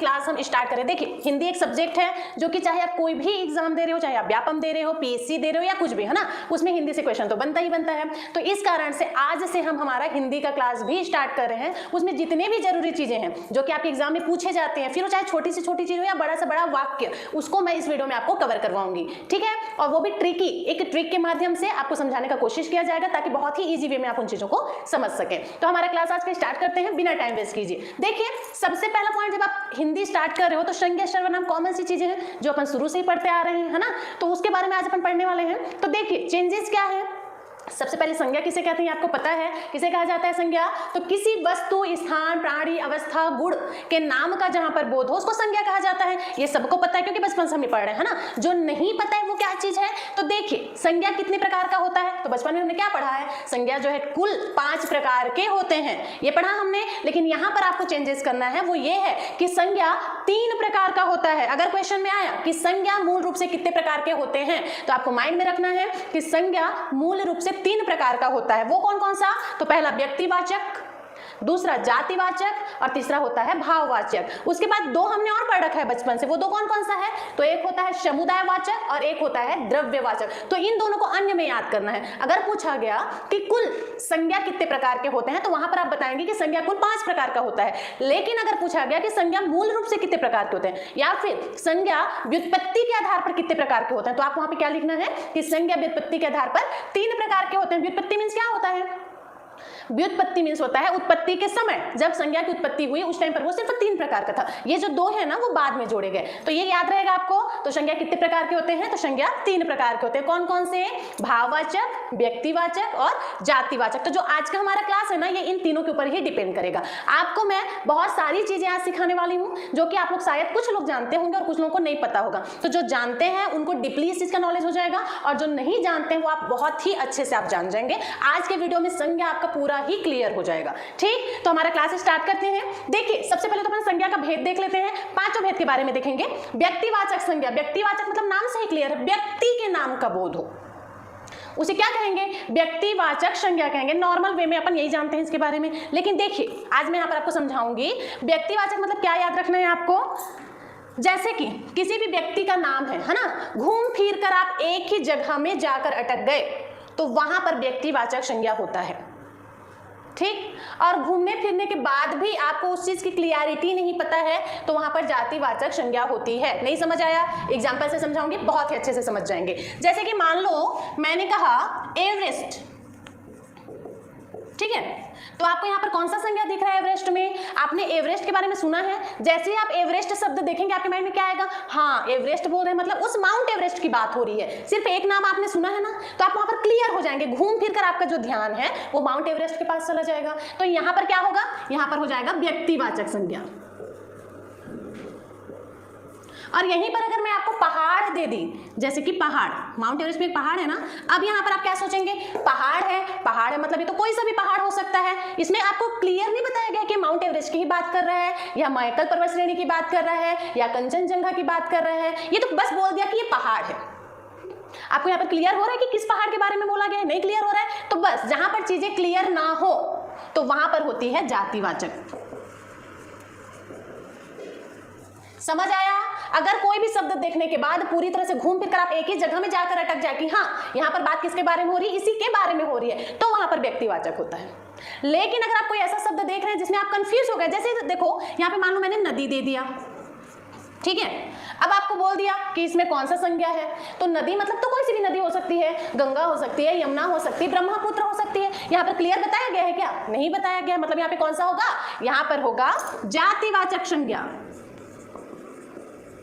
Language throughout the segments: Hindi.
क्लास हम स्टार्ट करें। देखिए हिंदी एक सब्जेक्ट है जो कि चाहे आप कोई भी एग्जाम दे रहे हो, चाहे आप व्यापम दे रहे हो, पीएससी दे रहे हो या कुछ भी, है ना, उसमें हिंदी से क्वेश्चन तो बनता ही बनता है। तो इस कारण से आज से हम हमारा हिंदी का क्लास भी स्टार्ट कर रहे हैं। उसमें जितने भी जरूरी चीजें हैं जो कि आपके एग्जाम में पूछे जाते हैं, फिर वो चाहे छोटी से छोटी चीज हो या बड़ा से बड़ा वाक्य, उसको मैं इस वीडियो में आपको कवर करवाऊंगी, ठीक है। और वो भी ट्रिकी, एक ट्रिक के माध्यम से आपको समझाने का कोशिश किया जाएगा ताकि बहुत ही ईजी वे में आप उन चीजों को समझ सकें। तो हमारा क्लास आज का स्टार्ट करते हैं बिना टाइम वेस्ट कीजिए। देखिए सबसे पहला पॉइंट, जब आप हिंदी स्टार्ट कर रहे हो तो संज्ञा सर्वनाम कॉमन सी चीजें हैं जो अपन शुरू से ही पढ़ते आ रहे हैं, है ना, तो उसके बारे में आज अपन पढ़ने वाले हैं। तो देखिए चेंजेस क्या है। सबसे पहले संज्ञा किसे कहते हैं आपको पता है, किसे कहा जाता है संज्ञा? तो किसी वस्तु, स्थान, प्राणी, अवस्था, गुण के नाम का जहां पर बोध हो उसको संज्ञा कहा जाता है। ये सबको पता है क्योंकि बचपन से हम पढ़ रहे हैं, है ना। जो नहीं पता है वो क्या चीज है, तो देखिए संज्ञा कितने प्रकार का होता है, तो बचपन में हमने क्या पढ़ा है, संज्ञा जो है कुल 5 प्रकार के होते हैं, ये पढ़ा हमने। लेकिन यहाँ पर आपको चेंजेस करना है, वो ये है कि संज्ञा 3 प्रकार का होता है। अगर क्वेश्चन में आया कि संज्ञा मूल रूप से कितने प्रकार के होते हैं, तो आपको माइंड में रखना है कि संज्ञा मूल रूप से 3 प्रकार का होता है। वो कौन कौन सा? तो पहला व्यक्तिवाचक, दूसरा जातिवाचक और तीसरा होता है भाववाचक। उसके बाद 2 हमने और पढ़ रखा है बचपन से, वो 2 कौन कौन सा है? तो एक होता है समुदायवाचक और एक होता है द्रव्यवाचक। तो इन दोनों को अन्य में याद करना है। अगर पूछा गया कि कुल संज्ञा कितने प्रकार के होते हैं, तो वहां पर आप बताएंगे कि संज्ञा कुल 5 प्रकार का होता है। लेकिन अगर पूछा गया कि संज्ञा मूल रूप से कितने प्रकार के होते हैं या फिर संज्ञा व्युत्पत्ति के आधार पर कितने प्रकार के होते हैं, तो आप वहां पर क्या लिखना है कि संज्ञा व्युत्पत्ति के आधार पर 3 प्रकार के होते हैं। व्युत्पत्ति मीन्स क्या होता है? व्युत्पत्ति मीन्स होता है उत्पत्ति के समय, जब संज्ञा की उत्पत्ति हुई उस टाइम पर वो सिर्फ 3 प्रकार का था। ये जो 2 है ना वो बाद में जोड़े गए, तो ये याद रहेगा आपको। तो संज्ञा कितने प्रकार के होते हैं? तो संज्ञा 3 प्रकार के होते हैं। कौन कौन से? भाववाचक, व्यक्तिवाचक और जातिवाचक। तो जो आज का हमारा क्लास है ना, ये इन तीनों के ऊपर ही डिपेंड करेगा। आपको मैं बहुत सारी चीजें आज सिखाने वाली हूँ जो कि आप लोग शायद कुछ लोग जानते होंगे और कुछ लोगों को नहीं पता होगा। तो जो जानते हैं उनको डीपली इस चीज का नॉलेज हो जाएगा, और जो नहीं जानते हैं वो आप बहुत ही अच्छे से आप जान जाएंगे। आज के वीडियो में संज्ञा आपका पूरा ही क्लियर हो जाएगा, ठीक। तो हमारा क्लास स्टार्ट करते हैं। देखिए सबसे पहले तो अपन संज्ञा का भेद देख लेते हैं। 5 भेद के बारे में देखेंगे। व्यक्तिवाचक संज्ञा, व्यक्तिवाचक मतलब नाम से ही क्लियर है, व्यक्ति के नाम का बोध हो, उसे क्या कहेंगे? व्यक्तिवाचक संज्ञा कहेंगे। नॉर्मल वे में अपन यही जानते हैं इसके बारे में। लेकिन देखिए आज मैं यहाँ पर आपको समझाऊंगी व्यक्तिवाचक मतलब क्या। याद रखना है आपको, जैसे कि किसी भी व्यक्ति का नाम है ना, घूम फिर कर आप एक ही जगह में जाकर अटक गए तो वहां पर व्यक्तिवाचक संज्ञा होता है, ठीक। और घूमने फिरने के बाद भी आपको उस चीज की क्लियरिटी नहीं पता है तो वहां पर जातिवाचक संज्ञा होती है। नहीं समझ आया? एग्जांपल से समझाऊंगी, बहुत ही अच्छे से समझ जाएंगे। जैसे कि मान लो मैंने कहा एवरेस्ट, ठीक है, तो आपको यहाँ पर कौन सा संज्ञा दिख रहा है एवरेस्ट में? आपने एवरेस्ट के बारे में सुना है। जैसे ही आप एवरेस्ट शब्द देखेंगे आपके माइंड में क्या आएगा? हाँ एवरेस्ट बोल रहे हैं, मतलब उस माउंट एवरेस्ट की बात हो रही है। सिर्फ एक नाम आपने सुना है ना, तो आप वहां पर क्लियर हो जाएंगे। घूम फिर कर आपका जो ध्यान है वो माउंट एवरेस्ट के पास चला जाएगा। तो यहाँ पर क्या होगा? यहाँ पर हो जाएगा व्यक्तिवाचक संज्ञा। और यहीं पर अगर मैं आपको पहाड़ दे दी, जैसे कि पहाड़, माउंट एवरेस्ट में एक पहाड़ है ना, अब यहाँ पर आप क्या सोचेंगे? पहाड़ है मतलब ये तो कोई सा भी पहाड़ हो सकता है। इसमें आपको क्लियर नहीं बताया गया कि माउंट एवरेस्ट की ही बात कर रहा है या मैकल पर्वत श्रेणी की बात कर रहा है या कंचनजंगा की बात कर रहा है। ये तो बस बोल दिया कि ये पहाड़ है। आपको यहाँ पर क्लियर हो रहा है कि किस पहाड़ के बारे में बोला गया है? नहीं क्लियर हो रहा है। तो बस जहां पर चीजें क्लियर ना हो तो वहां पर होती है जातिवाचक। समझ आया? अगर कोई भी शब्द देखने के बाद पूरी तरह से घूम फिर कर आप एक ही जगह में जाकर अटक जाए कि हाँ यहाँ पर बात किसके बारे में हो रही है, इसी के बारे में हो रही है, तो वहां पर व्यक्तिवाचक होता है। लेकिन अगर आप कोई ऐसा शब्द देख रहे हैं जिसमें आप कंफ्यूज हो गए, जैसे देखो यहाँ पे मान लो मैंने नदी दे दिया, ठीक है, अब आपको बोल दिया कि इसमें कौन सा संज्ञा है, तो नदी मतलब तो कोई सी भी नदी हो सकती है, गंगा हो सकती है, यमुना हो सकती है, ब्रह्मपुत्र हो सकती है। यहाँ पर क्लियर बताया गया है क्या? नहीं बताया गया। मतलब यहाँ पे कौन सा होगा? यहाँ पर होगा जातिवाचक संज्ञा।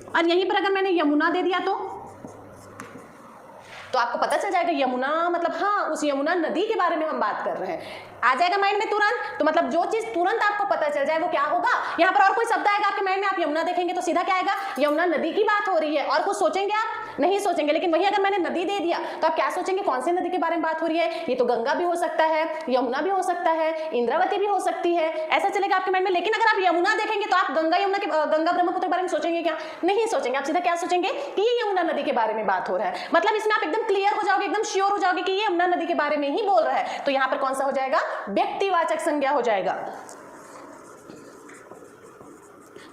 और यहीं पर अगर मैंने यमुना दे दिया तो आपको पता चल जाएगा यमुना मतलब हाँ उस यमुना नदी के बारे में हम बात कर रहे हैं। आ जाएगा माइंड में तुरंत। तो मतलब जो चीज तुरंत आपको पता चल जाए वो क्या होगा? यहाँ पर और कोई शब्द आएगा आपके माइंड में, आप यमुना देखेंगे तो सीधा क्या आएगा? यमुना नदी की बात हो रही है। और कुछ सोचेंगे आप? नहीं सोचेंगे। लेकिन वही अगर मैंने नदी दे दिया तो आप क्या सोचेंगे? कौन सी नदी के बारे में बात हो रही है? ये तो गंगा भी हो सकता है, यमुना भी हो सकता है, इंद्रावती भी हो सकती है, ऐसा चलेगा आपके माइंड में। लेकिन अगर आप यमुना देखेंगे तो आप गंगा ब्रह्मपुत्र के बारे में सोचेंगे क्या? नहीं सोचेंगे। आप सीधा क्या सोचेंगे कि ये यमुना नदी के बारे में बात हो रहा है। मतलब इसमें आप एकदम क्लियर हो जाओगे, एकदम श्योर हो जाओगे कि ये यमुना नदी के बारे में ही बोल रहा है। तो यहाँ पर कौन सा हो जाएगा? व्यक्तिवाचक संज्ञा हो जाएगा।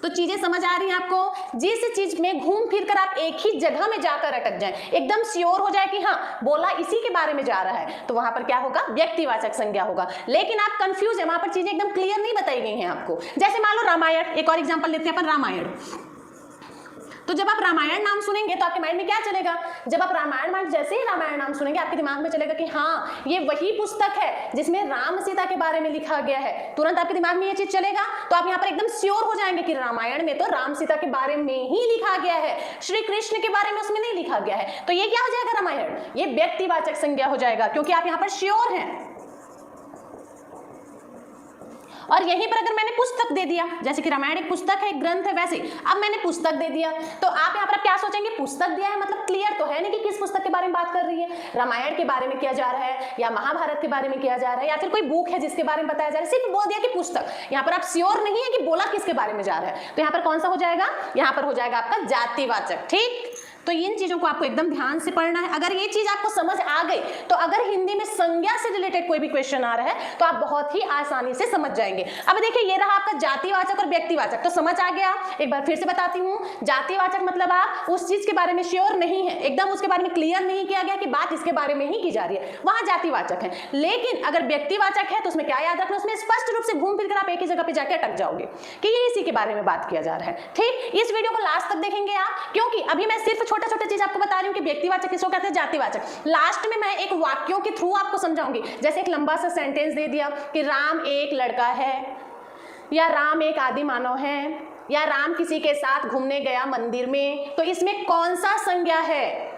तो चीजें समझ आ रही हैं आपको? जिस चीज में घूम फिर कर आप एक ही जगह में जाकर अटक जाएं, एकदम श्योर हो जाए कि हाँ बोला इसी के बारे में जा रहा है, तो वहां पर क्या होगा? व्यक्तिवाचक संज्ञा होगा। लेकिन आप कंफ्यूज है, वहां पर चीजें एकदम क्लियर नहीं बताई गई हैं आपको। जैसे मान लो रामायण, एक और एग्जांपल लेते हैं अपन, रामायण। तो जब आप रामायण नाम सुनेंगे तो आपके माइंड में क्या चलेगा? जब आप रामायण जैसे ही रामायण नाम सुनेंगे आपके दिमाग में चलेगा कि हाँ ये वही पुस्तक है जिसमें राम सीता के बारे में लिखा गया है। तुरंत आपके दिमाग में ये चीज चलेगा, तो आप यहाँ पर एकदम श्योर हो जाएंगे कि रामायण में तो राम सीता के बारे में ही लिखा गया है, श्री कृष्ण के बारे में उसमें नहीं लिखा गया है। तो ये क्या हो जाएगा? रामायण ये व्यक्तिवाचक संज्ञा हो जाएगा, क्योंकि आप यहाँ पर श्योर हैं। और यहीं पर अगर मैंने पुस्तक दे दिया, जैसे कि रामायण एक पुस्तक है, एक ग्रंथ है, वैसे अब मैंने पुस्तक दे दिया, तो आप यहाँ पर क्या सोचेंगे? पुस्तक दिया है मतलब क्लियर तो है नहीं कि किस पुस्तक के बारे में बात कर रही है, रामायण के बारे में किया जा रहा है या महाभारत के बारे में किया जा रहा है या फिर कोई बुक है जिसके बारे में बताया जा रहा है। सिर्फ बोल दिया कि पुस्तक, यहाँ पर आप श्योर नहीं है कि बोला किसके बारे में जा रहा है। तो यहाँ पर कौन सा हो जाएगा? यहाँ पर हो जाएगा आपका जातिवाचक। ठीक, तो इन चीजों को आपको एकदम ध्यान से पढ़ना है। अगर ये चीज आपको समझ आ गई तो अगर हिंदी में संज्ञा से रिलेटेड कोई भी क्वेश्चन आ रहा है तो आप बहुत ही आसानी से समझ जाएंगे। अब देखिए ये रहा आपका जातिवाचक और व्यक्तिवाचक, तो समझ आ गया। एक बार फिर से बताती हूँ, जातिवाचक मतलब आप उस चीज के बारे में श्योर नहीं है, एकदम उसके बारे में क्लियर नहीं किया गया कि बात इसके बारे में ही की जा रही है, वहां जातिवाचक है। लेकिन अगर व्यक्तिवाचक है तो उसमें क्या याद रखना? उसमें स्पष्ट रूप से घूम फिर कर आप एक ही जगह पे जाके अटक जाओगे कि ये इसी के बारे में बात किया जा रहा है। ठीक, इस वीडियो को लास्ट तक देखेंगे आप, क्योंकि अभी मैं सिर्फ छोटा छोटा चीज आपको बता रही हूँ कि व्यक्तिवाचक किसको कहते हैं, जातिवाचक। लास्ट में मैं एक वाक्यों के थ्रू आपको समझाऊंगी। जैसे एक लंबा सा सेंटेंस दे दिया कि राम एक लड़का है, या राम एक आदि मानव है, या राम किसी के साथ घूमने गया मंदिर में, तो इसमें कौन सा संज्ञा है?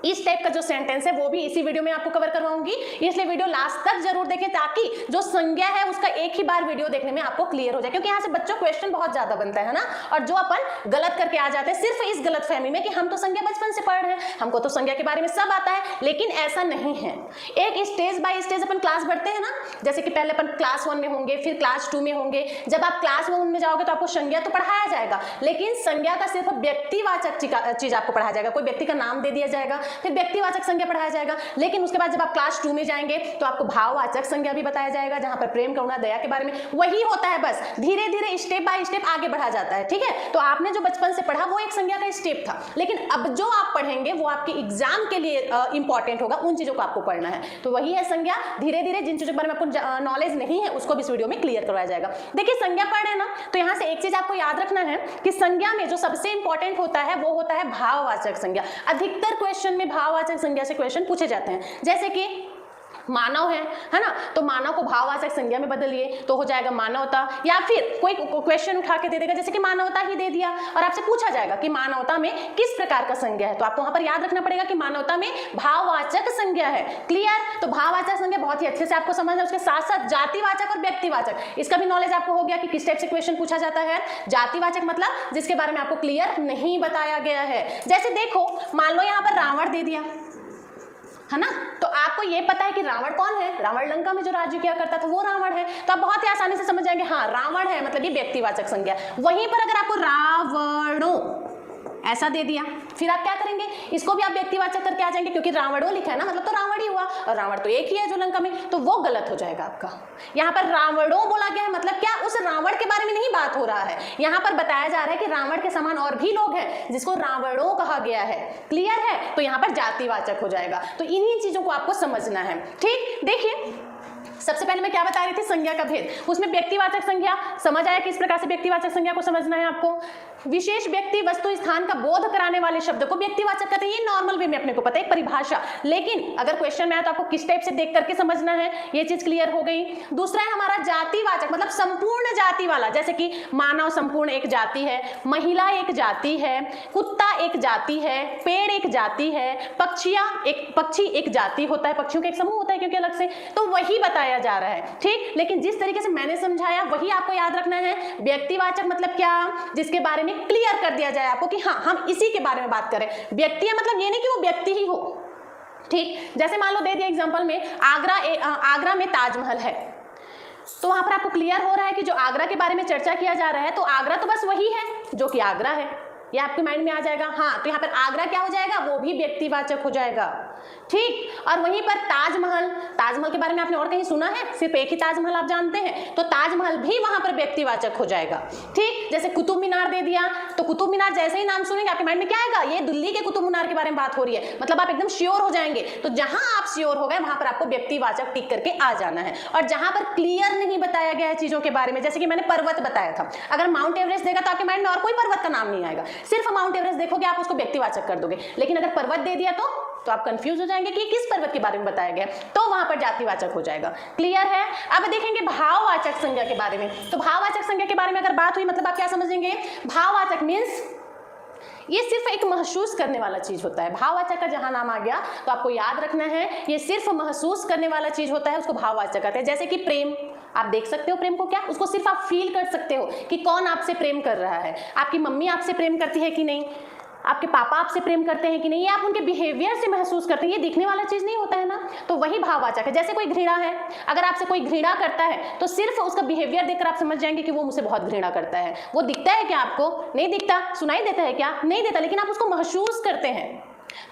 इस टाइप का जो सेंटेंस है वो भी इसी वीडियो में आपको कवर करवाऊंगी, इसलिए वीडियो लास्ट तक जरूर देखें ताकि जो संज्ञा है उसका एक ही बार वीडियो देखने में आपको क्लियर हो जाए। क्योंकि यहाँ से बच्चों क्वेश्चन बहुत ज्यादा बनता है ना, और जो अपन गलत करके आ जाते हैं सिर्फ इस गलत फहमी में कि हम तो संज्ञा बचपन से पढ़ रहे हैं, हमको तो संज्ञा के बारे में सब आता है, लेकिन ऐसा नहीं है। एक stage by stage upon class बढ़ते हैं ना, जैसे कि पहले अपन क्लास 1 में होंगे, फिर क्लास 2 में होंगे। जब आप क्लास 1 में जाओगे तो आपको संज्ञा तो पढ़ाया जाएगा, लेकिन संज्ञा का सिर्फ व्यक्तिवाचक चीज आपको पढ़ाया जाएगा, कोई व्यक्ति का नाम दे दिया जाएगा, फिर व्यक्तिवाचक संज्ञा पढ़ाया जाएगा। लेकिन उसके बाद जब आप क्लास 2 में जाएंगे तो आपको भाववाचक संज्ञा भी बताया जाएगा, जहां पर प्रेम, करुणा, दया के बारे में वही होता है, बस धीरे धीरे स्टेप बाय स्टेप आगे बढ़ा जाता है। ठीक है, तो आपने जो बचपन से पढ़ा वो एक संज्ञा का स्टेप था, लेकिन अब जो आप पढ़ेंगे वो आपके एग्जाम के लिए इंपॉर्टेंट होगा, उन चीजों को आपको पढ़ना है। तो वही है संज्ञा। धीरे धीरे जिन चीजों के बारे में आपको नॉलेज नहीं है उसको भी इस वीडियो में क्लियर करवाया जाएगा। देखिए संज्ञा पढ़ रहे हैं ना, तो यहाँ से एक चीज आपको याद रखना है कि संज्ञा में जो सबसे इंपॉर्टेंट होता है वो होता है भाववाचक संज्ञा। अधिकतर क्वेश्चन में भाववाचक संज्ञा से क्वेश्चन पूछे जाते हैं। जैसे कि मानव है ना, तो मानव को भाववाचक संज्ञा में बदलिए तो हो जाएगा मानवता, या फिर कोई क्वेश्चन उठा के दे देगा जैसे कि मानवता ही दे दिया और आपसे पूछा जाएगा कि मानवता में किस प्रकार का संज्ञा है, तो आपको वहां पर याद रखना पड़ेगा कि मानवता में भाववाचक संज्ञा है। क्लियर? तो भाववाचक संज्ञा बहुत ही अच्छे से आपको समझना है। उसके साथ साथ जातिवाचक और व्यक्तिवाचक, इसका भी नॉलेज आपको हो गया कि किस टाइप से क्वेश्चन पूछा जाता है। जातिवाचक मतलब जिसके बारे में आपको क्लियर नहीं बताया गया है। जैसे देखो मान लो यहाँ पर रावण दे दिया है ना, तो आपको ये पता है कि रावण कौन है, रावण लंका में जो राज्य किया करता था वो रावण है, तो आप बहुत ही आसानी से समझ जाएंगे हाँ रावण है, मतलब ये व्यक्तिवाचक संज्ञा। वहीं पर अगर आपको रावणों ऐसा दे दिया, फिर आप क्या करेंगे? इसको भी आप व्यक्तिवाचक करके आ जाएंगे, क्योंकि रावणों लिखा है ना, मतलब तो रावण ही हुआ, और रावण तो एक ही है जो लंका में, तो वो गलत हो जाएगा आपका। यहाँ पर रावणों बोला गया है, मतलब क्या उस रावण के बारे में नहीं बात हो रहा है, यहाँ पर बताया जा रहा है कि रावण के समान और भी लोग हैं जिसको रावणों कहा गया है। क्लियर है? तो यहाँ पर जातिवाचक हो जाएगा। तो इन्हीं चीजों को आपको समझना है। ठीक, देखिए सबसे पहले मैं क्या बता रही थी, संज्ञा का भेद, उसमें व्यक्तिवाचक संज्ञा समझ आया किस प्रकार से व्यक्तिवाचक संज्ञा को समझना है आपको। विशेष व्यक्ति वस्तु स्थान का बोध कराने वाले शब्द को व्यक्तिवाचक कहते हैं, ये नॉर्मल वे में अपने को पता है, एक परिभाषा। लेकिन अगर क्वेश्चन में आया तो आपको किस टाइप से देख करके समझना है, ये चीज क्लियर हो गई। दूसरा है हमारा जातिवाचक, मतलब संपूर्ण जाति वाला, जैसे कि मानव संपूर्ण एक जाति है, महिला एक जाति है, कुत्ता एक जाति है, पेड़ एक जाति है, पक्षी एक जाति होता है, पक्षियों का एक समूह होता है क्योंकि अलग से, तो वही बताया जा रहा है। ठीक, लेकिन जिस तरीके से मैंने समझाया वही आपको याद रखना है। व्यक्तिवाचक मतलब क्या, जिसके बारे में क्लियर कर दिया जाए आपको कि हाँ हम इसी के बारे में बात करें। व्यक्ति है मतलब ये नहीं कि वो व्यक्ति ही हो। ठीक, जैसे मान लो दे दिया एग्जांपल में आगरा में ताजमहल है, तो वहां पर आपको क्लियर हो रहा है कि जो आगरा के बारे में चर्चा किया जा रहा है, तो आगरा तो बस वही है जो कि आगरा है, ये आपके माइंड में आ जाएगा। हाँ, तो यहाँ पर आगरा क्या हो जाएगा, वो भी व्यक्तिवाचक हो जाएगा। ठीक। और वहीं पर ताजमहल, ताजमहल के बारे में आपने और कहीं सुना है? सिर्फ एक ही ताजमहल आप जानते हैं, तो ताजमहल भी वहां पर व्यक्तिवाचक हो जाएगा। ठीक। जैसे कुतुब मीनार दे दिया, तो कुतुब मीनार जैसे ही नाम सुनेंगे आपके माइंड में क्या आएगा? ये दिल्ली के कुतुब मीनार के बारे में बात हो रही है, मतलब आप एकदम श्योर हो जाएंगे। तो जहां आप श्योर हो गए वहां पर आपको व्यक्तिवाचक टिक करके आ जाना है। और जहां पर क्लियर नहीं बताया गया है चीजों के बारे में, जैसे कि मैंने पर्वत बताया था, अगर माउंट एवरेस्ट देगा तो आपके माइंड में और कोई पर्वत का नाम नहीं आएगा, सिर्फ माउंट एवरेस्ट देखोगे आप उसको व्यक्तिवाचक कर दोगे। लेकिन अगर पर्वत दे दिया तो आप कंफ्यूज हो जाएंगे कि किस पर्वत के बारे में बताया गया, तो वहां पर जातिवाचक हो जाएगा। क्लियर है? अब देखेंगे भाववाचक संज्ञा के बारे में। तो भाववाचक संज्ञा के बारे में अगर बात हुई, मतलब आप क्या समझेंगे? भाववाचक मीन्स ये सिर्फ एक महसूस करने वाला चीज होता है। भाववाचक का जहां नाम आ गया तो आपको याद रखना है, ये सिर्फ महसूस करने वाला चीज होता है, उसको भाववाचक कहते हैं। जैसे कि प्रेम, आप देख सकते हो प्रेम को क्या? उसको सिर्फ आप फील कर सकते हो कि कौन आपसे प्रेम कर रहा है। आपकी मम्मी आपसे प्रेम करती है कि नहीं, आपके पापा आपसे प्रेम करते हैं कि नहीं, ये आप उनके बिहेवियर से महसूस करते हैं, ये दिखने वाला चीज नहीं होता है ना। तो वही भाववाचक है। जैसे कोई घृणा है, अगर आपसे कोई घृणा करता है तो सिर्फ उसका बिहेवियर देखकर आप समझ जाएंगे कि वो मुझसे बहुत घृणा करता है। वो दिखता है क्या आपको? नहीं दिखता। सुनाई देता है क्या? नहीं देता, लेकिन आप उसको महसूस करते हैं।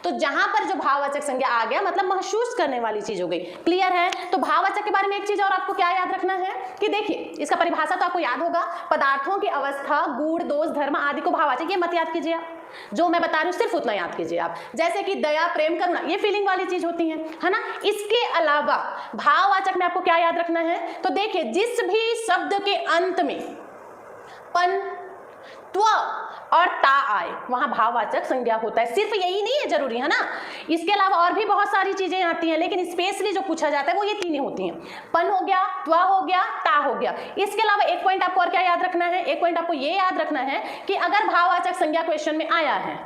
तो जहां पर जो भाववाचक संज्ञा आ गया मतलब महसूस करने वाली चीज हो गई। क्लियर है? तो भाववाचक के बारे में एक चीज और आपको क्या याद रखना है कि देखिए, इसका परिभाषा तो आपको याद होगा, पदार्थों की अवस्था, गुण, दोष, धर्म आदि को भाववाचक, ये मत याद कीजिए आप, जो मैं बता रही हूँ सिर्फ उतना याद कीजिए आप। जैसे कि दया, प्रेम, करुणा, ये फीलिंग वाली चीज होती है ना। इसके अलावा भाववाचक में आपको क्या याद रखना है? तो देखिए, जिस भी शब्द के अंत में पन, त्व और ता आए वहां भाववाचक संज्ञा होता है। सिर्फ यही नहीं है जरूरी, है ना, इसके अलावा और भी बहुत सारी चीजें आती हैं, लेकिन स्पेशली जो पूछा जाता है वो ये तीनों होती हैं। पन हो गया, त्वा हो गया, ता हो गया। इसके अलावा एक पॉइंट आपको और क्या याद रखना है? एक पॉइंट आपको ये याद रखना है कि अगर भाववाचक संज्ञा क्वेश्चन में आया है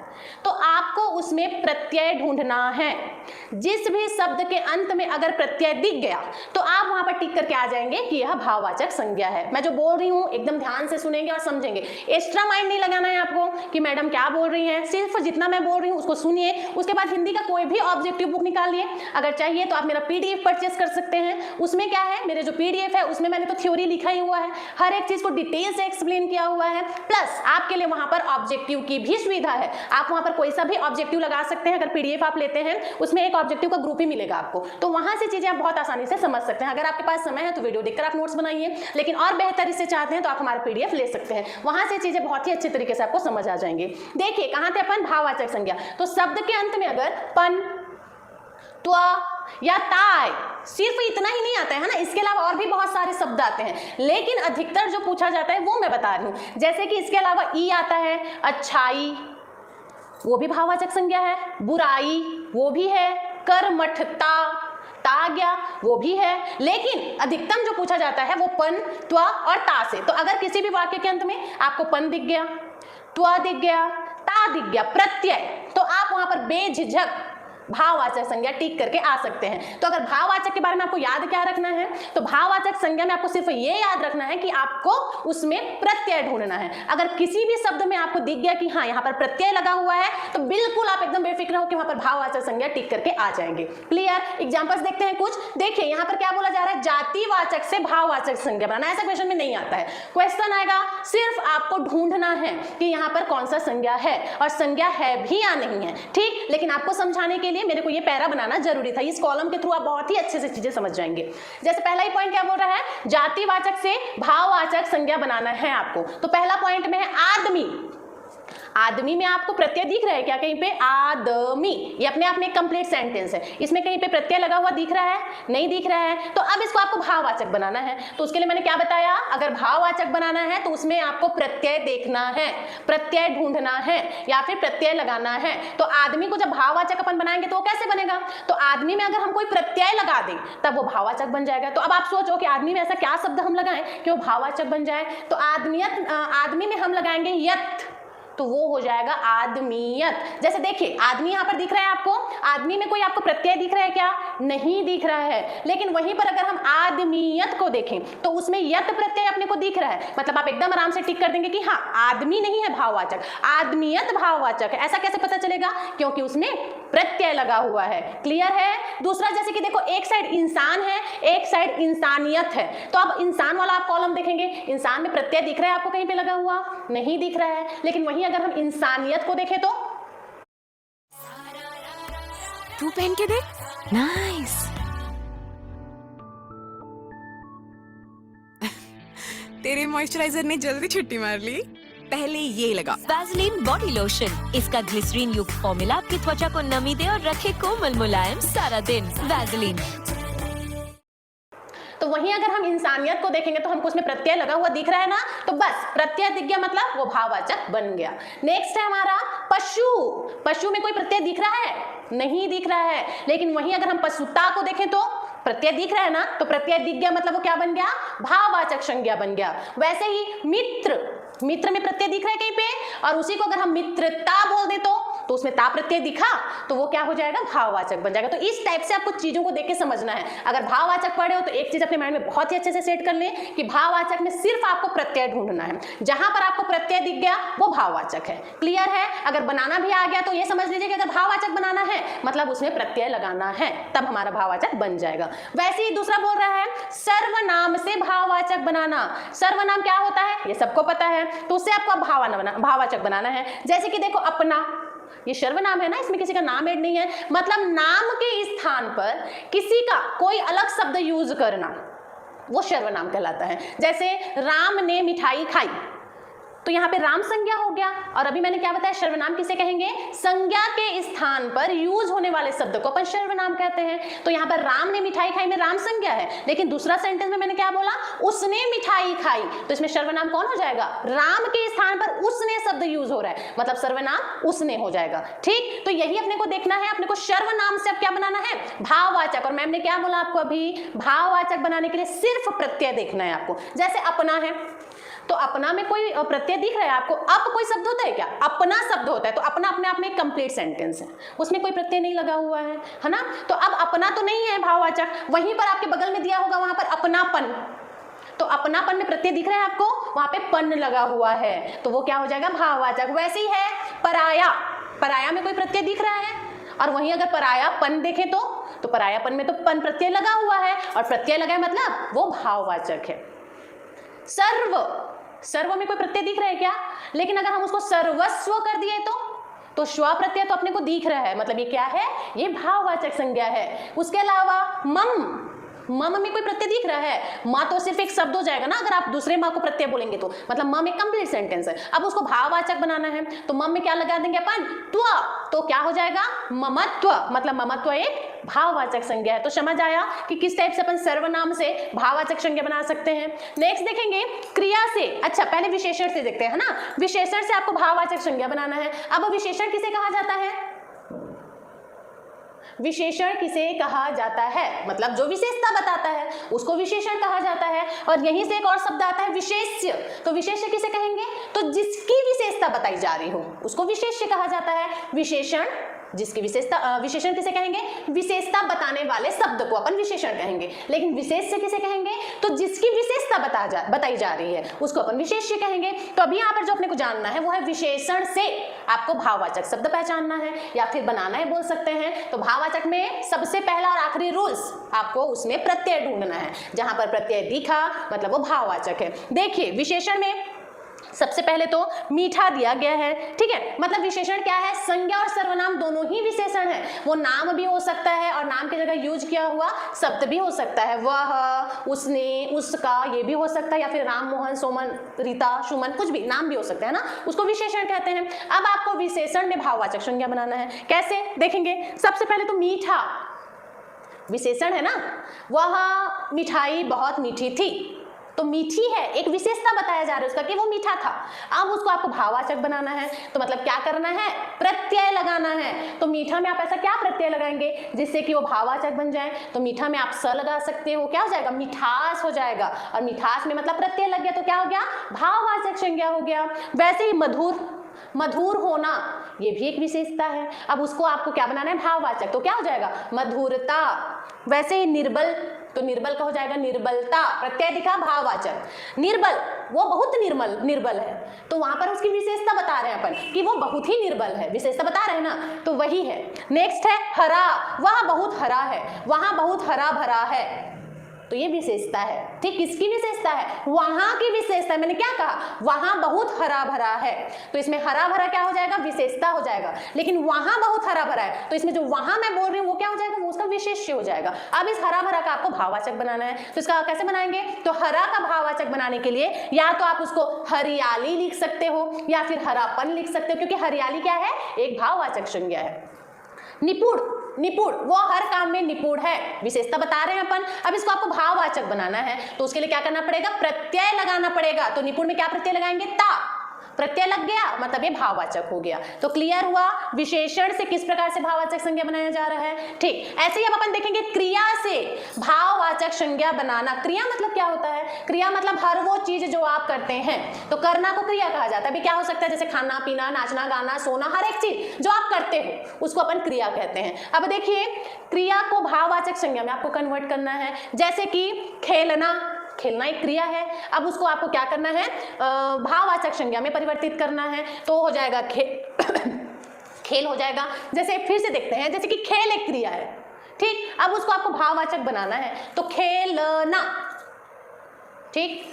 तो आपको उसमें प्रत्यय ढूंढना है। जिस भी शब्द के अंत में अगर प्रत्यय दिख गया तो आप वहां पर टिक करके आ जाएंगे कि यह भाववाचक संज्ञा है। मैं जो बोल रही हूं एकदम ध्यान से सुनेंगे और समझेंगे। एक्स्ट्रा माइंड नहीं लगाना है आपको कि मैडम क्या बोल रही हैं, सिर्फ जितना मैं बोल रही हूं उसको सुनिए। उसके बाद हिंदी का कोई भी ऑब्जेक्टिव बुक निकालिए, अगर चाहिए तो आप मेरा पीडीएफ परचेस कर सकते हैं। उसमें क्या है, मेरे जो पीडीएफ है उसमें मैंने तो थ्योरी लिखा ही हुआ है, हर एक चीज को डिटेल से एक्सप्लेन किया हुआ है, प्लस आपके लिए वहां पर ऑब्जेक्टिव की भी सुविधा है। आप वहां पर कोई सा भी ऑब्जेक्टिव लगा सकते हैं। अगर पीडीएफ आप लेते हैं उसमें एक ऑब्जेक्टिव का ग्रुप ही मिलेगा आपको, तो वहां से चीजें आप बहुत आसानी से समझ सकते हैं। अगर आपके पास समय है तो वीडियो देखकर आप नोट्स बनाइए, लेकिन और बेहतर से चाहते हैं तो आप हमारा पीडीएफ ले सकते हैं, वहां से चीजें बहुत ही अच्छे तरीके से आपको समझ आ जाएंगे। देखिए कहां थे अपन? भाववाचक संज्ञा। तो शब्द के अंत में अगर पन, त्वा या ताय, सिर्फ इतना ही नहीं आता है ना, इसके अलावा और भी बहुत सारे शब्द आते हैं, लेकिन अधिकतर जो पूछा जाता है वो मैं बता रही हूं। जैसे कि इसके अलावा ई आता है, अच्छाई, वो भी भाववाचक संज्ञा है, बुराई वो भी है, कर्मठता, ता गया वो भी है, लेकिन अधिकतम जो पूछा जाता है वो पन, त्वा और ता से। तो अगर किसी भी वाक्य के अंत में आपको पन दिख गया, त्वा दिख गया, ता दिख गया, प्रत्यय, तो आप वहां पर बेझिझक भाववाचक संज्ञा टिक करके आ सकते हैं। तो अगर भाववाचक के बारे में आपको याद क्या रखना है, तो भाववाचक संज्ञा में आपको सिर्फ ये याद रखना है कि आपको उसमें प्रत्यय ढूंढना है। अगर किसी भी शब्द में आपको दिख गया कि हाँ यहाँ पर प्रत्यय लगा हुआ है, तो बिल्कुल आप एकदम बेफिक्र हो कि वहां पर भाववाचक संज्ञा टिक करके आ जाएंगे। क्लियर? एग्जांपल्स देखते हैं कुछ। देखिए यहाँ पर क्या बोला जा रहा है, जातिवाचक से भाववाचक संज्ञा बनाना। ऐसा क्वेश्चन में नहीं आता है, क्वेश्चन आएगा सिर्फ आपको ढूंढना है कि यहाँ पर कौन सा संज्ञा है, और संज्ञा है भी या नहीं है। ठीक, लेकिन आपको समझाने के लिए मेरे को ये पैरा बनाना जरूरी था। इस कॉलम के थ्रू आप बहुत ही अच्छे से चीजें समझ जाएंगे। जैसे पहला ही पॉइंट क्या बोल रहा है, जातिवाचक से भाववाचक संज्ञा बनाना है आपको। तो पहला पॉइंट में है आदमी। आदमी में आपको प्रत्यय दिख रहा है क्या कहीं पे? आदमी, ये अपने आप में एक कंप्लीट सेंटेंस है, इसमें कहीं पे प्रत्यय लगा हुआ दिख रहा है? नहीं दिख रहा है। तो अब इसको आपको भाववाचक बनाना है, तो उसके लिए मैंने क्या बताया, अगर भाववाचक बनाना है तो उसमें आपको प्रत्यय देखना है, प्रत्यय ढूंढना है या फिर प्रत्यय लगाना है। तो आदमी को जब भाववाचक अपन बनाएंगे तो वो कैसे बनेगा, तो आदमी में अगर हम कोई प्रत्यय लगा दें तब वो भाववाचक बन जाएगा। तो अब आप सोचो कि आदमी में ऐसा क्या शब्द हम लगाएं कि वो भाववाचक बन जाए। तो आदमी में हम लगाएंगे यत, तो वो हो जाएगा आदमीयत। जैसे देखिए आदमी यहाँ पर दिख रहा है आपको, आदमी में कोई आपको प्रत्यय दिख रहा है क्या? नहीं दिख रहा है। लेकिन वहीं पर अगर हम आदमीयत को देखें तो उसमें यत प्रत्यय अपने को दिख रहा है, मतलब आप एकदम आराम से टिक कर देंगे कि हाँ आदमी नहीं है भाववाचक, आदमीयत भाववाचक है। ऐसा कैसे पता चलेगा? क्योंकि उसमें प्रत्यय लगा हुआ है। क्लियर है? दूसरा जैसे कि देखो एक साइड इंसान है, एक साइड इंसानियत है, तो अब इंसान वाला आप कॉलम देखेंगे, इंसान में प्रत्यय दिख रहा है आपको कहीं पे लगा हुआ? नहीं दिख रहा है। लेकिन वहीं अगर हम इंसानियत को देखें तू पहन के देख। नाइस। तेरे मॉइस्चराइजर ने जल्दी छुट्टी मार ली। पहले ये लगा। Vaseline body lotion. इसका ग्लिसरीन युक्त फॉर्मूला आपकी त्वचा को नमी दे और रखे कोमल मुलायम सारा दिन। वैसलीन। तो वहीं अगर हम इंसानियत को देखेंगे तो हमको उसमें प्रत्यय लगा हुआ दिख रहा है ना, तो बस प्रत्यय दिख गया मतलब वो भाववाचक बन गया। नेक्स्ट है हमारा पशु। पशु में कोई प्रत्यय दिख रहा है? नहीं दिख रहा है। लेकिन वहीं अगर हम पशुता को देखें तो प्रत्यय दिख रहा है ना, तो प्रत्यय दिख गया मतलब वो क्या बन गया? भाववाचक संज्ञा बन गया। वैसे ही मित्र, मित्र में प्रत्यय दिख रहा है कहीं पे, और उसी को अगर हम मित्रता बोल दे तो उसमें ता प्रत्यय दिखा तो वो क्या हो जाएगा? भाववाचक बन जाएगा। तो इस टाइप से आपको चीजों को देख के समझना है। अगर भाववाचक पढ़े हो तो एक चीज अपने माइंड में बहुत ही अच्छे से सेट कर लें कि भाववाचक में सिर्फ आपको प्रत्यय ढूंढना है। जहां पर आपको प्रत्यय दिख गया वो भाववाचक है। क्लियर है? अगर बनाना भी आ गया तो ये समझ लीजिए कि अगर भाववाचक बनाना है मतलब उसमें प्रत्यय लगाना है, तब हमारा भाववाचक बन जाएगा। वैसे ही दूसरा बोल रहा है सर्वनाम से भाववाचक बनाना। सर्वनाम क्या होता है ये सबको पता है, तो उससे आपको भाववाचक बनाना है। जैसे कि देखो अपना, ये सर्वनाम है ना, इसमें किसी का नाम ऐड नहीं है, मतलब नाम के स्थान पर किसी का कोई अलग शब्द यूज करना वो सर्वनाम कहलाता है। जैसे राम ने मिठाई खाई, तो यहाँ पे राम संज्ञा हो गया। और अभी मैंने क्या बताया, सर्वनाम किसे कहेंगे? संज्ञा के स्थान पर यूज होने वाले शब्द को अपन सर्वनाम कहते हैं। तो यहाँ पर राम ने मिठाई खाई में राम संज्ञा है, लेकिन दूसरा सेंटेंस में मैंने क्या बोला? उसने मिठाई खाई, तो इसमें सर्वनाम कौन हो जाएगा? राम के स्थान पर उसने शब्द यूज हो रहा है, मतलब सर्वनाम उसने हो जाएगा। ठीक, तो यही अपने को देखना है। अपने को सर्वनाम से अब क्या बनाना है? भाववाचक। और मैम ने क्या बोला आपको अभी? भाववाचक बनाने के लिए सिर्फ प्रत्यय देखना है आपको। जैसे अपना है, तो अपना में कोई प्रत्यय दिख रहा है आपको? अप कोई शब्द होता है क्या? अपना शब्द होता है, तो अपना अपने आप में एक कंप्लीट सेंटेंस है, उसमें कोई प्रत्यय नहीं लगा हुआ है ना। तो अब अपना तो नहीं है भाववाचक, वहीं पर आपके बगल में दिया होगा वहां पर अपनापन, तो अपनापन में प्रत्यय दिख रहा है आपको, वहां पे पन लगा हुआ है, तो वो क्या हो जाएगा? भाववाचक। वैसे ही है पराया। पराया में कोई प्रत्यय दिख रहा है, और वहीं अगर परायापन देखें तो परायापन में तो पन प्रत्यय लगा हुआ है, और प्रत्यय लगा है मतलब वो भाववाचक है। सर्व, सर्व में कोई प्रत्यय दिख रहा है क्या? लेकिन अगर हम उसको सर्वस्व कर दिए तो स्व प्रत्यय तो अपने को दिख रहा है, मतलब ये क्या है? ये भाववाचक संज्ञा है। उसके अलावा मम, मम में कोई प्रत्यय दिख रहा है? माँ तो सिर्फ एक शब्द हो जाएगा ना अगर आप दूसरे माँ को प्रत्यय बोलेंगे तो, मतलब मम एक कंप्लीट सेंटेंस है। अब उसको भाववाचक बनाना है तो मम में क्या लगा देंगे अपन? त्व, तो क्या हो जाएगा? ममत्व, मतलब ममत्व एक भाववाचक संज्ञा है। तो समझ आया कि किस टाइप से अपन सर्वनाम से भाववाचक संज्ञा बना सकते हैं। नेक्स्ट देखेंगे क्रिया से। अच्छा, पहले विशेषण से देखते हैं ना। विशेषण से आपको भाववाचक संज्ञा बनाना है। अब विशेषण किसे कहा जाता है? विशेषण किसे कहा जाता है? मतलब जो विशेषता बताता है उसको विशेषण कहा जाता है। और यहीं से एक और शब्द आता है विशेष्य। तो विशेष्य किसे कहेंगे? तो जिसकी विशेषता बताई जा रही हो उसको विशेष्य कहा जाता है। विशेषण जिसकी विशेषता, विशेषण किसे कहेंगे? विशेषता बताने वाले शब्द को अपन विशेषण कहेंगे। लेकिन विशेष्य किसे कहेंगे? तो जिसकी विशेषता बताई जा रही है उसको अपन विशेष्य कहेंगे। तो अभी यहाँ पर जो अपने को जानना है वो है विशेषण से आपको भाववाचक शब्द पहचानना है या फिर बनाना है बोल सकते हैं। तो भाववाचक में सबसे पहला और आखिरी रूल्स, आपको उसमें प्रत्यय ढूंढना है। जहां पर प्रत्यय दिखा मतलब वो भाववाचक है। देखिए विशेषण में सबसे पहले तो मीठा दिया गया है, ठीक है। मतलब विशेषण क्या है? संज्ञा और सर्वनाम दोनों ही विशेषण है। वो नाम भी हो सकता है और नाम की जगह यूज किया हुआ शब्द भी हो सकता है। वह, उसने, उसका, ये भी हो सकता है, या फिर राम, मोहन, सोमन, रीता, सुमन, कुछ भी नाम भी हो सकता है ना, उसको विशेषण कहते हैं। अब आपको विशेषण में भाववाचक संज्ञा बनाना है। कैसे देखेंगे? सबसे पहले तो मीठा विशेषण है ना। वह मिठाई बहुत मीठी थी, तो मीठी है, एक विशेषता बताया जा रहा है उसका कि वो मीठा था। अब उसको आपको भाववाचक बनाना है तो मतलब क्या करना है? प्रत्यय लगाना है। तो मीठा में आप ऐसा क्या प्रत्यय लगाएंगे जिससे कि वो भाववाचक बन जाए? तो मीठा में आप स लगा सकते हो, क्या हो जाएगा? मिठास हो जाएगा। और मिठास में मतलब प्रत्यय लग गया तो क्या हो गया? भाववाचक संज्ञा हो गया। वैसे ही मधुर, मधुर होना ये भी एक विशेषता है। अब उसको आपको क्या बनाना है? भाववाचक। तो क्या हो जाएगा? मधुरता। वैसे ही निर्बल, तो निर्बल का हो जाएगा निर्बलता, प्रत्यय दिखा भाववाचक। निर्बल, वो बहुत निर्बल है, तो वहां पर उसकी विशेषता बता रहे हैं अपन कि वो बहुत ही निर्बल है, विशेषता बता रहे हैं ना, तो वही है। नेक्स्ट है हरा, वह बहुत हरा है, वहां बहुत हरा भरा है। तो ये विशेषता है। ठीक, किसकी विशेषता है? वहां की विशेषता है। मैंने क्या कहा? वहां बहुत हरा भरा है, तो इसमें हरा भरा क्या हो जाएगा? विशेषता हो जाएगा। लेकिन वहां बहुत हरा भरा है, तो इसमें जो वहां मैं बोल रही हूँ वो क्या हो जाएगा? वो उसका विशेष्य हो जाएगा। अब इस हरा भरा का आपको भाववाचक बनाना है, तो इसका कैसे बनाएंगे? तो हरा का भाववाचक बनाने के लिए या तो आप उसको हरियाली लिख सकते हो या फिर हरापन लिख सकते हो, क्योंकि हरियाली क्या है? एक भाववाचक संज्ञा है। निपुण, निपुण वो हर काम में निपुण है, विशेषता बता रहे हैं अपन। अब इसको आपको भाववाचक बनाना है, तो उसके लिए क्या करना पड़ेगा? प्रत्यय लगाना पड़ेगा। तो निपुण में क्या प्रत्यय लगाएंगे? ता, प्रत्यय लग गया मतलब ये भाववाचक हो गया। तो क्लियर हुआ विशेषण से किस प्रकार से भाववाचक संज्ञा बनाया जा रहा है। ठीक, ऐसे ही अब अपन देखेंगे क्रिया से भाववाचक संज्ञा बनाना। क्रिया मतलब क्या होता है? क्रिया मतलब हर वो चीज जो आप करते हैं, तो करना को क्रिया कहा जाता है। अभी क्या हो सकता है? जैसे खाना पीना, नाचना गाना, सोना, हर एक चीज जो आप करते हो उसको अपन क्रिया कहते हैं। अब देखिए क्रिया को भाववाचक संज्ञा में आपको कन्वर्ट करना है, जैसे कि खेलना, खेलना एक क्रिया है। अब उसको आपको क्या करना है? भाववाचक संज्ञा में परिवर्तित करना है, तो हो जाएगा खेल हो जाएगा। जैसे फिर से देखते हैं, जैसे कि खेल एक क्रिया है, ठीक, अब उसको आपको भाववाचक बनाना है, तो खेलना। ठीक,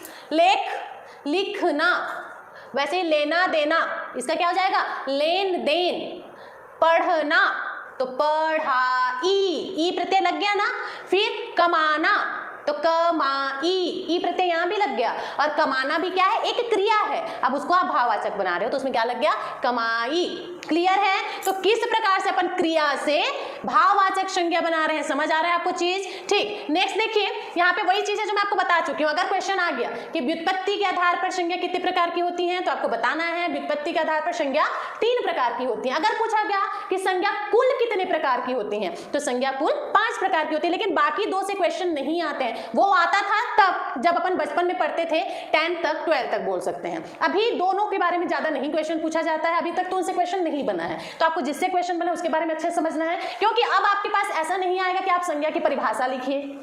लिखना, वैसे लेना देना, इसका क्या हो जाएगा? लेन देन। पढ़ना, तो पढ़ाई, ई प्रत्यय लग गया ना। फिर कमाना, तो कमाई, ई प्रत्यय यहां भी लग गया। और कमाना भी क्या है? एक क्रिया है। अब उसको आप भाववाचक बना रहे हो, तो उसमें क्या लग गया? कमाई। क्लियर है? तो किस प्रकार से अपन क्रिया से भाववाचक संज्ञा बना रहे हैं, समझ आ रहा है आपको चीज? ठीक, नेक्स्ट देखिए, यहाँ पे वही चीज है जो मैं आपको बता चुकी हूँ। अगर क्वेश्चन आ गया कि व्युत्पत्ति के आधार पर संज्ञा कितने प्रकार की होती है, तो आपको बताना है व्युत्पत्ति के आधार पर संज्ञा 3 प्रकार की होती है। अगर पूछा गया कि संज्ञा कुल कितने प्रकार की होती है, तो संज्ञा कुल 5 प्रकार की होती है। लेकिन बाकी 2 से क्वेश्चन नहीं आते हैं, वो आता था तब जब अपन बचपन में पढ़ते थे, 10 तक 12 तक बोल सकते हैं। अभी दोनों के बारे में ज्यादा नहीं क्वेश्चन पूछा जाता है, अभी तक तो उनसे क्वेश्चन नहीं बना है। तो आपको जिससे क्वेश्चन बना उसके बारे में अच्छे से समझना है, क्योंकि अब आपके पास ऐसा नहीं आएगा कि आप संज्ञा की परिभाषा लिखिए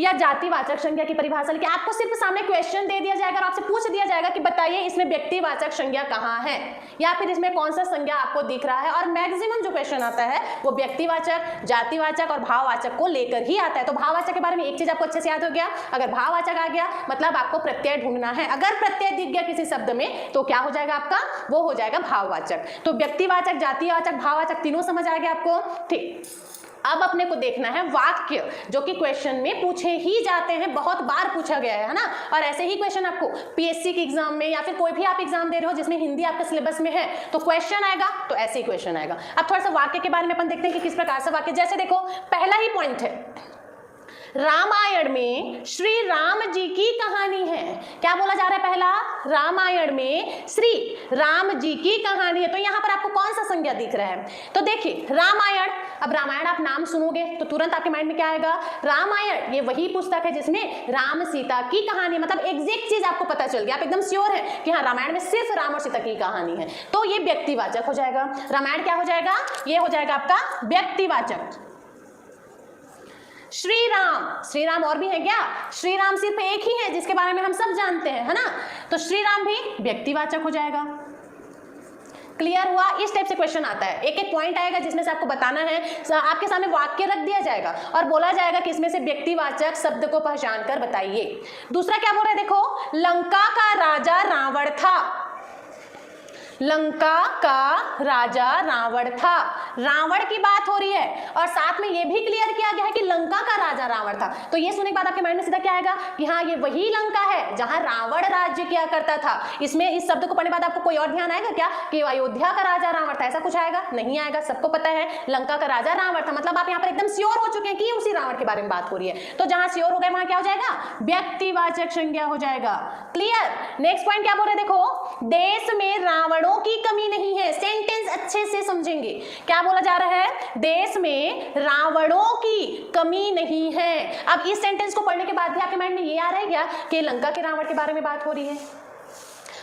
या जातिवाचक संज्ञा की परिभाषा लिखिए। आपको सिर्फ सामने क्वेश्चन दे दिया जाएगा और आपसे पूछ दिया जाएगा कि बताइए इसमें व्यक्तिवाचक संज्ञा कहाँ है, या फिर इसमें कौन सा संज्ञा आपको दिख रहा है। और मैक्सिमम जो क्वेश्चन आता है वो व्यक्तिवाचक, जातिवाचक और भाववाचक को लेकर ही आता है। तो भाववाचक के बारे में एक चीज आपको अच्छे से याद हो गया, अगर भाववाचक आ गया मतलब आपको प्रत्यय ढूंढना है। अगर प्रत्यय दिख गया किसी शब्द में तो क्या हो जाएगा आपका? वो हो जाएगा भाववाचक। तो व्यक्तिवाचक, जातिवाचक, भाववाचक तीनों समझ आ गया आपको? ठीक, अब अपने को देखना है वाक्य जो कि क्वेश्चन में पूछे ही जाते हैं, बहुत बार पूछा गया है ना। और ऐसे ही क्वेश्चन आपको पीएससी के एग्जाम में या फिर कोई भी आप एग्जाम दे रहे हो जिसमें हिंदी आपके सिलेबस में है, तो क्वेश्चन आएगा तो ऐसे ही क्वेश्चन आएगा। अब थोड़ा सा वाक्य के बारे में अपन देखते हैं कि किस प्रकार से वाक्य, जैसे देखो पहला ही पॉइंट है, रामायण में श्री राम जी की कहानी है। क्या बोला जा रहा है? पहला, रामायण में श्री राम जी की कहानी है। तो यहाँ पर आपको कौन सा संज्ञा दिख रहा है? तो देखिए रामायण, अब रामायण आप नाम सुनोगे तो तुरंत आपके माइंड में क्या आएगा? रामायण ये वही पुस्तक है जिसमें राम सीता की कहानी, मतलब एग्जैक्ट चीज आपको पता चल गया, आप एकदम श्योर है कि हाँ रामायण में सिर्फ राम और सीता की कहानी है, तो ये व्यक्तिवाचक हो जाएगा। रामायण क्या हो जाएगा? ये हो जाएगा आपका व्यक्तिवाचक। श्री राम, श्री राम और भी है क्या? श्री राम सिर्फ एक ही है जिसके बारे में हम सब जानते हैं, है ना। तो श्री राम भी व्यक्तिवाचक हो जाएगा। क्लियर हुआ? इस टाइप से क्वेश्चन आता है, एक एक पॉइंट आएगा जिसमें से आपको बताना है, आपके सामने वाक्य रख दिया जाएगा और बोला जाएगा कि इसमें से व्यक्तिवाचक शब्द को पहचान कर बताइए। दूसरा क्या बोल रहे हैं? देखो, लंका का राजा रावण था। लंका का राजा रावण था, रावण की बात हो रही है और साथ में ये भी क्लियर किया गया है कि लंका का राजा रावण था। तो ये सुनने के बाद आपके माइंड में सीधा क्या आएगा कि हाँ ये वही लंका है जहां रावण राज्य किया करता था। इसमें इस शब्द को पढ़ने बाद आपको कोई और ध्यान आएगा क्या कि अयोध्या का राजा रावण था? ऐसा कुछ आएगा? नहीं आएगा। सबको पता है लंका का राजा रावण था, मतलब आप यहाँ पर एकदम श्योर हो चुके हैं कि उसी रावण के बारे में बात हो रही है। तो जहां श्योर हो गए वहां क्या हो जाएगा? व्यक्तिवाचक संज्ञा हो जाएगा। क्लियर? नेक्स्ट पॉइंट क्या बोल रहे? देखो, देश में रावण की कमी नहीं है। सेंटेंस अच्छे से समझेंगे, क्या बोला जा रहा है? देश में रावणों की कमी नहीं है। अब इस सेंटेंस को पढ़ने के बाद भी आपके माइंड में ये आ रहा है क्या कि लंका के रावण के बारे में बात हो रही है?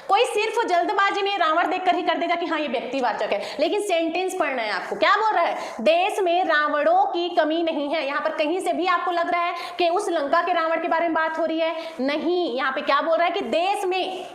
कोई सिर्फ जल्दबाजी में रावण देखकर ही कर देगा कि हाँ ये व्यक्तिवाचक है, लेकिन सेंटेंस पढ़ना है आपको। क्या बोल रहा है? देश में रावणों की कमी नहीं है। यहाँ पर कहीं से भी आपको लग रहा है कि उस लंका के रावण के बारे में बात हो रही है? नहीं, यहाँ पे क्या बोल रहा है कि देश में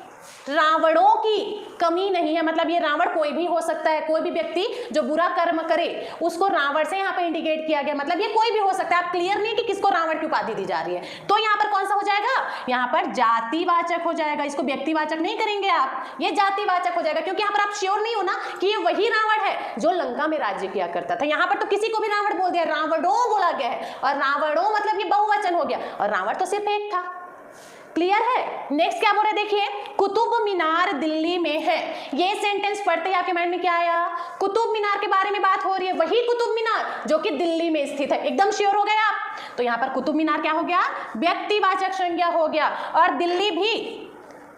रावणों की कमी नहीं है, मतलब ये रावण कोई भी हो सकता है, कोई भी व्यक्ति जो बुरा कर्म करे उसको रावण से यहाँ पे इंडिकेट किया गया, मतलब ये कोई भी हो सकता है। आप क्लियर नहीं कि किसको रावण की उपाधि दी जा रही है, तो यहाँ पर कौन सा हो जाएगा, यहाँ पर जातिवाचक हो जाएगा। इसको व्यक्तिवाचक नहीं करेंगे आप, ये जातिवाचक हो जाएगा, क्योंकि यहाँ पर आप श्योर नहीं हो ना कि ये वही रावण है जो लंका में राज्य किया करता था। यहाँ पर तो किसी को भी रावण बोल दिया, रावणों बोला गया है, और रावणों मतलब ये बहुवचन हो गया, और रावण तो सिर्फ एक था। क्लियर है। नेक्स्ट क्या बोल रहे हैं, देखिए, कुतुब मीनार दिल्ली में है। ये सेंटेंस पढ़ते ही आपके माइंड में क्या आया, कुतुब मीनार के बारे में बात हो रही है, वही कुतुब मीनार जो कि दिल्ली में स्थित है। एकदम श्योर हो गए आप। तो यहाँ पर कुतुब मीनार क्या हो गया, व्यक्तिवाचक संज्ञा हो गया, और दिल्ली भी,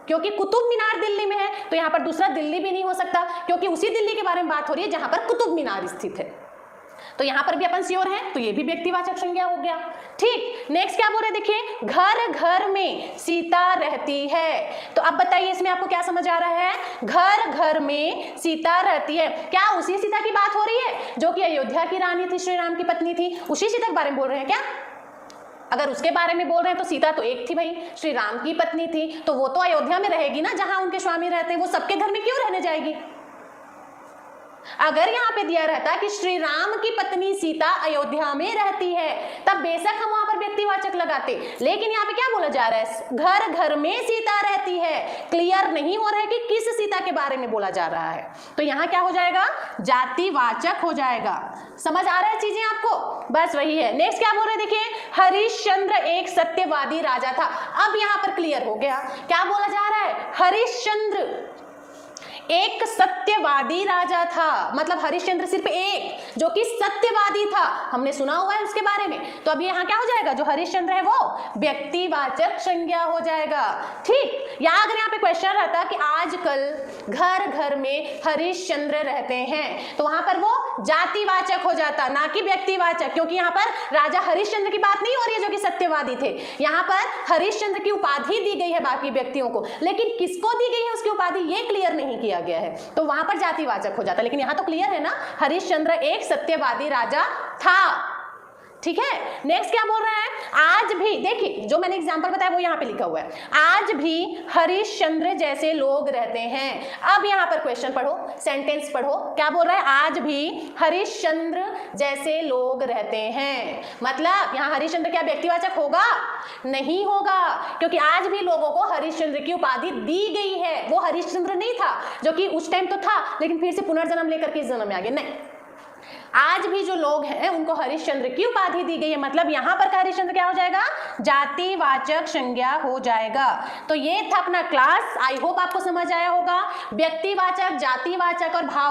क्योंकि कुतुब मीनार दिल्ली में है तो यहाँ पर दूसरा दिल्ली भी नहीं हो सकता, क्योंकि उसी दिल्ली के बारे में बात हो रही है जहां पर कुतुब मीनार स्थित है। तो यहां पर भी अपन श्योर हैं, तो ये भी व्यक्तिवाचक संज्ञा हो गया। ठीक, नेक्स्ट क्या बोल रहे हैं, देखिए, घर घर में सीता रहती है। तो अब बताइए इसमें आपको क्या समझ आ रहा है, घर घर में सीता रहती है, क्या उसी सीता की बात हो रही है जो कि अयोध्या की रानी थी, श्री राम की पत्नी थी, उसी सीता के बारे में बोल रहे हैं क्या? अगर उसके बारे में बोल रहे हैं तो सीता तो एक थी भाई, श्री राम की पत्नी थी, तो वो तो अयोध्या में रहेगी ना जहां उनके स्वामी रहते हैं, वो सबके घर में क्यों रहने जाएगी? अगर यहाँ पे दिया रहता कि श्री राम की पत्नी सीता अयोध्या में रहती है, तब बेशक हम वहां पर व्यक्तिवाचक लगाते, लेकिन यहाँ पे क्या बोला जा रहा है, घर घर में सीता रहती है। क्लियर नहीं हो रहा है कि किस सीता के बारे में बोला जा रहा है, तो यहाँ क्या हो जाएगा, जातिवाचक हो जाएगा। समझ आ रहा है चीजें आपको, बस वही है। नेक्स्ट क्या बोल रहे हैं, देखिए, हरिश्चंद्र एक सत्यवादी राजा था। अब यहाँ पर क्लियर हो गया, क्या बोला जा रहा है, हरिश्चंद्र एक सत्यवादी राजा था, मतलब हरिश्चंद्र सिर्फ एक जो कि सत्यवादी था, हमने सुना हुआ है उसके बारे में। तो अब यहाँ क्या हो जाएगा, जो हरिश्चंद्र है वो व्यक्तिवाचक संज्ञा हो जाएगा। ठीक, या अगर यहाँ पे क्वेश्चन रहता कि आजकल घर घर में हरिश्चंद्र रहते हैं, तो वहां पर वो जातिवाचक हो जाता, ना कि व्यक्तिवाचक, क्योंकि यहाँ पर राजा हरिश्चंद्र की बात नहीं हो रही है जो कि सत्यवादी थे। यहाँ पर हरिश्चंद्र की उपाधि दी गई है बाकी व्यक्तियों को, लेकिन किसको दी गई है उसकी उपाधि ये क्लियर नहीं किया गया है, तो वहां पर जातिवाचक हो जाता। लेकिन यहां तो क्लियर है ना, हरिश्चंद्र एक सत्यवादी राजा था। ठीक है, नेक्स्ट क्या बोल रहा है, आज भी, देखिए जो मैंने एग्जांपल बताया वो यहां पे लिखा हुआ है, आज भी हरिश्चंद्र जैसे लोग रहते हैं। अब यहां पर क्वेश्चन पढ़ो, सेंटेंस पढ़ो, क्या बोल रहा है, आज भी हरिश्चंद्र जैसे लोग रहते हैं। मतलब यहां हरिश्चंद्र क्या व्यक्तिवाचक होगा? नहीं होगा, क्योंकि आज भी लोगों को हरिश्चंद्र की उपाधि दी गई है। वो हरिश्चंद्र नहीं था जो कि उस टाइम तो था, लेकिन फिर से पुनर्जन्म लेकर के इस जन्म में आ गए, नहीं, आज भी जो लोग हैं उनको हरिश्चंद्र की उपाधि दी गई है। मतलब यहां पर का हरिश्चंद्र क्या हो जाएगा, जातिवाचक संज्ञा हो जाएगा। तो ये था अपना क्लास, आई होप आपको समझ आया होगा। व्यक्तिवाचक, जातिवाचक और भाव